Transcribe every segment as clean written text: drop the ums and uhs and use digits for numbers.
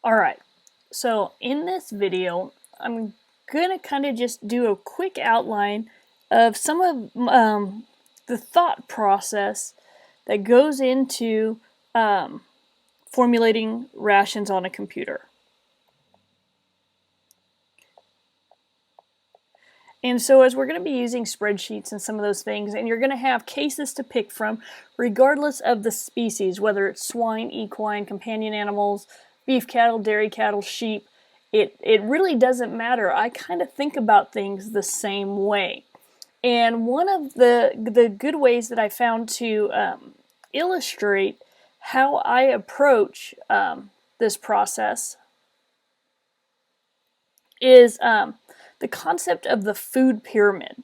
Alright, so in this video, I'm gonna kind of just do a quick outline of some of the thought process that goes into formulating rations on a computer. And so as we're going to be using spreadsheets and some of those things, and you're going to have cases to pick from regardless of the species, whether it's swine, equine, companion animals, beef cattle, dairy cattle, sheep, it really doesn't matter. I kind of think about things the same way. And one of the good ways that I found to illustrate how I approach this process is the concept of the food pyramid.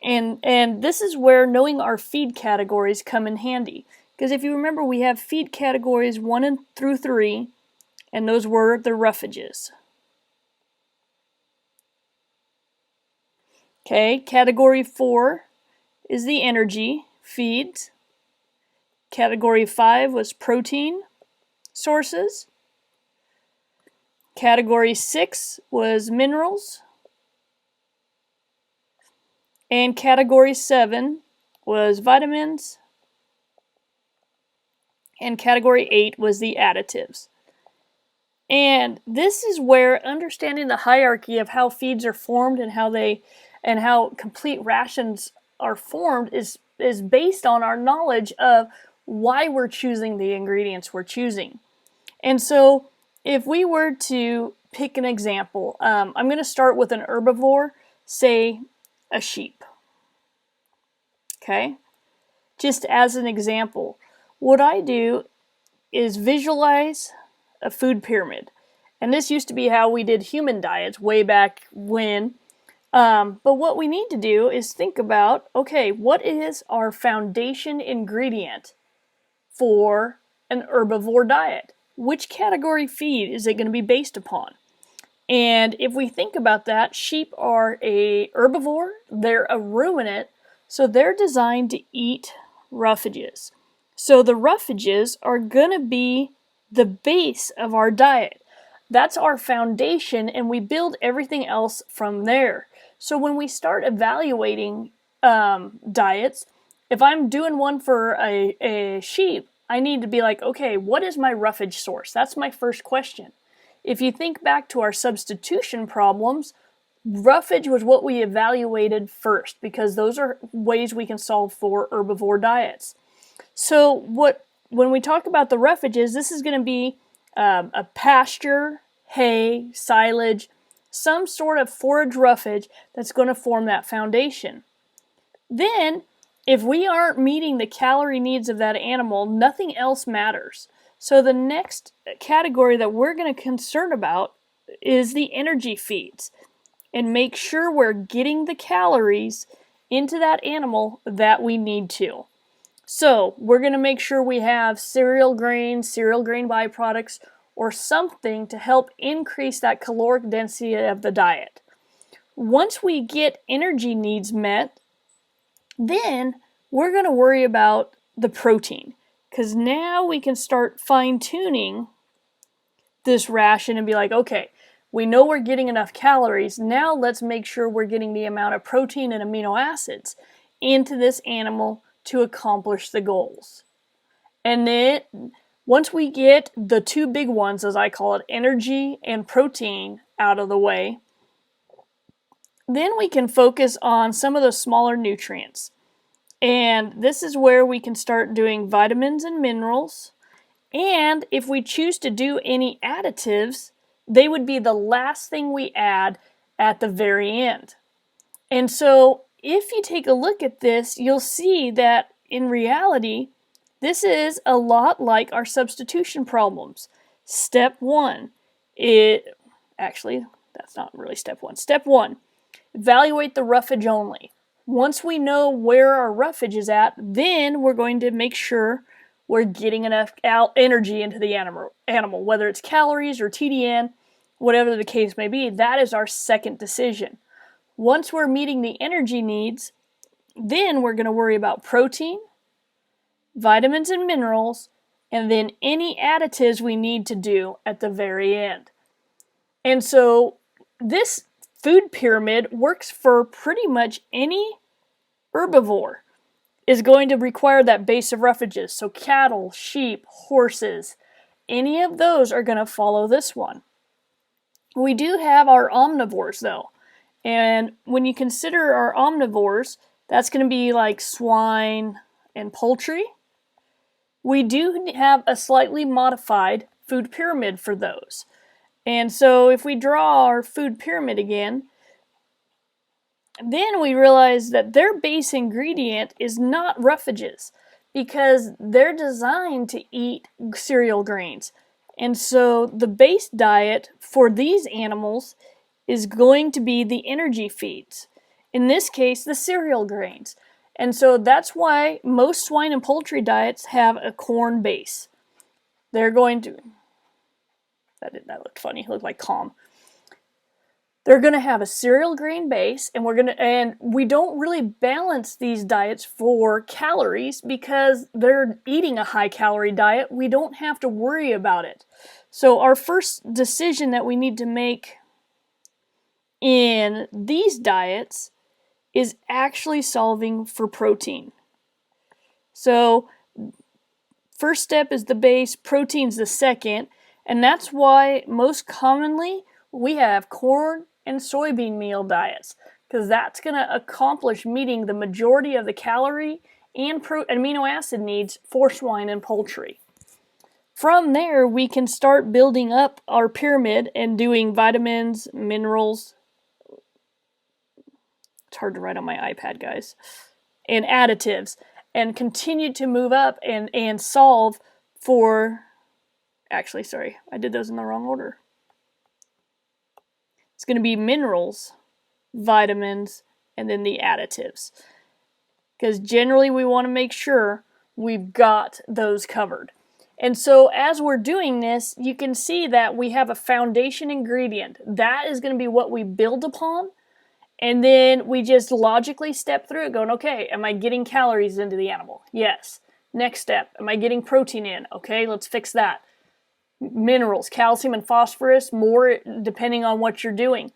And this is where knowing our feed categories come in handy. Because if you remember, we have feed categories 1 through 3, and those were the roughages. Okay, category 4 is the energy feeds. Category 5 was protein sources. Category 6 was minerals. And category 7 was vitamins. And category 8 was the additives. And this is where understanding the hierarchy of how feeds are formed and how complete rations are formed is based on our knowledge of why we're choosing the ingredients we're choosing. And so if we were to pick an example, I'm going to start with an herbivore, say a sheep. Okay? Just as an example, what I do is visualize a food pyramid. And this used to be how we did human diets way back when. But what we need to do is think about, okay, what is our foundation ingredient for an herbivore diet? Which category feed is it going to be based upon? And if we think about that, sheep are a herbivore, they're a ruminant, so they're designed to eat roughages. So the roughages are going to be the base of our diet. That's our foundation, and we build everything else from there. So when we start evaluating diets, if I'm doing one for a sheep, I need to be like, okay, what is my roughage source? That's my first question. If you think back to our substitution problems, roughage was what we evaluated first because those are ways we can solve for herbivore diets. So when we talk about the roughages, this is going to be a pasture, hay, silage, some sort of forage roughage that's going to form that foundation. Then, if we aren't meeting the calorie needs of that animal, nothing else matters. So the next category that we're going to concern about is the energy feeds. And make sure we're getting the calories into that animal that we need to. So we're going to make sure we have cereal grain byproducts, or something to help increase that caloric density of the diet. Once we get energy needs met, then we're going to worry about the protein, because now we can start fine-tuning this ration and be like, okay, we know we're getting enough calories, now let's make sure we're getting the amount of protein and amino acids into this animal to accomplish the goals. And then once we get the two big ones, as I call it, energy and protein, out of the way, then we can focus on some of the smaller nutrients. And this is where we can start doing vitamins and minerals. And if we choose to do any additives, they would be the last thing we add at the very end. And so if you take a look at this, you'll see that in reality, this is a lot like our substitution problems. Step 1, that's not really step 1. Step 1, evaluate the roughage only. Once we know where our roughage is at, then we're going to make sure we're getting enough energy into the animal, whether it's calories or TDN, whatever the case may be. That is our second decision. Once we're meeting the energy needs, then we're going to worry about protein, vitamins and minerals, and then any additives we need to do at the very end. And so this food pyramid works for pretty much any herbivore. Is going to require that base of refuges. So cattle, sheep, horses, any of those are going to follow this one. We do have our omnivores though. And when you consider our omnivores, that's going to be like swine and poultry. We do have a slightly modified food pyramid for those. And so if we draw our food pyramid again, then we realize that their base ingredient is not refuges because they're designed to eat cereal grains. And so the base diet for these animals is going to be the energy feeds. In this case, the cereal grains. And so that's why most swine and poultry diets have a corn base. They're going to... That looked funny. It looked like calm. They're going to have a cereal grain base, and we don't really balance these diets for calories because they're eating a high calorie diet. We don't have to worry about it. So our first decision that we need to make in these diets is actually solving for protein. So first step is the base, protein's the second, and that's why most commonly we have corn and soybean meal diets, because that's going to accomplish meeting the majority of the calorie and amino acid needs for swine and poultry. From there, we can start building up our pyramid and doing vitamins, minerals. It's hard to write on my iPad, guys. And additives, and continue to move up and solve for... Actually, sorry, I did those in the wrong order. It's going to be minerals, vitamins, and then the additives. Because generally we want to make sure we've got those covered. And so as we're doing this, you can see that we have a foundation ingredient. That is going to be what we build upon. And then we just logically step through it going, okay, am I getting calories into the animal? Yes. Next step, am I getting protein in? Okay, let's fix that. Minerals, calcium and phosphorus, more depending on what you're doing.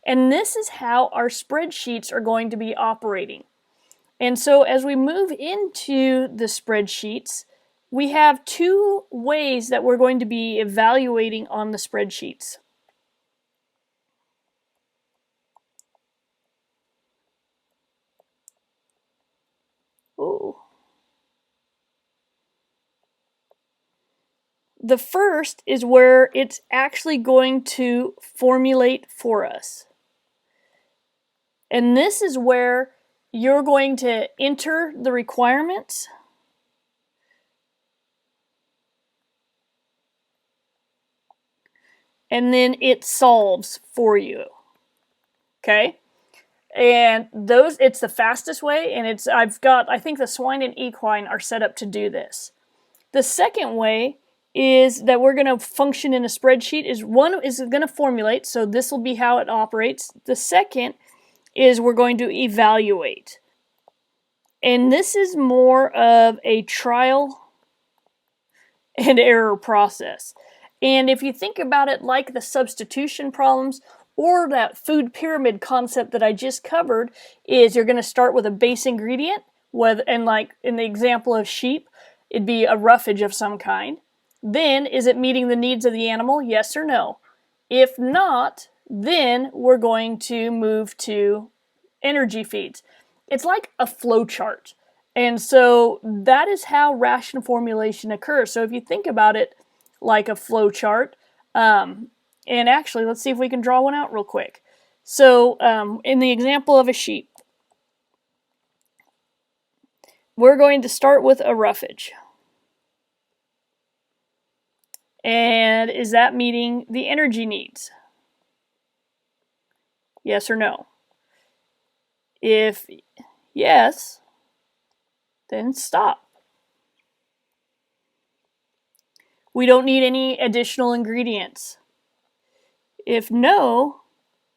And this is how our spreadsheets are going to be operating. And so as we move into the spreadsheets, we have two ways that we're going to be evaluating on the spreadsheets. Ooh. The first is where it's actually going to formulate for us. And this is where you're going to enter the requirements. And then it solves for you. Okay? And it's the fastest way, and I think the swine and equine are set up to do this. The second way is that we're going to function in a spreadsheet is one is going to formulate, so this will be how it operates. The second is we're going to evaluate. And this is more of a trial and error process. And if you think about it like the substitution problems or that food pyramid concept that I just covered, is you're going to start with a base ingredient, and like in the example of sheep, it'd be a roughage of some kind. Then, is it meeting the needs of the animal? Yes or no? If not, then we're going to move to energy feeds. It's like a flow chart. And so that is how ration formulation occurs. So if you think about it like a flow chart, and actually, let's see if we can draw one out real quick. So in the example of a sheep, we're going to start with a roughage. And is that meeting the energy needs? Yes or no? If yes, then stop. We don't need any additional ingredients. If no,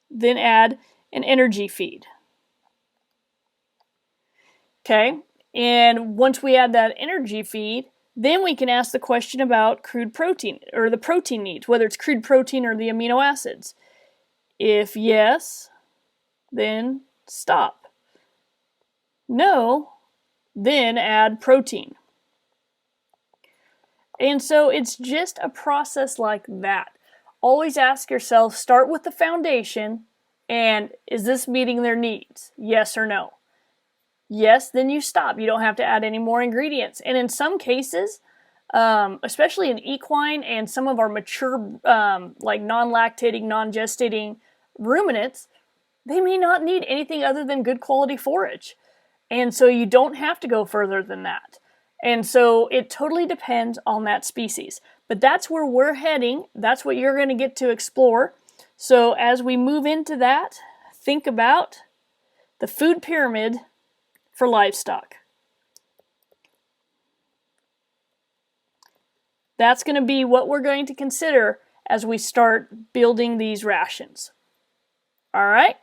then add an energy feed. Okay, and once we add that energy feed, Then we can ask the question about crude protein, or the protein needs, whether it's crude protein or the amino acids. If yes, then stop. No, then add protein. And so it's just a process like that. Always ask yourself, start with the foundation, and is this meeting their needs? Yes or no? Yes, then you stop. You don't have to add any more ingredients. And in some cases, especially in equine and some of our mature, like non-lactating, non-gestating ruminants, they may not need anything other than good quality forage. And so you don't have to go further than that. And so it totally depends on that species. But that's where we're heading. That's what you're going to get to explore. So as we move into that, think about the food pyramid for livestock. That's going to be what we're going to consider as we start building these rations. All right?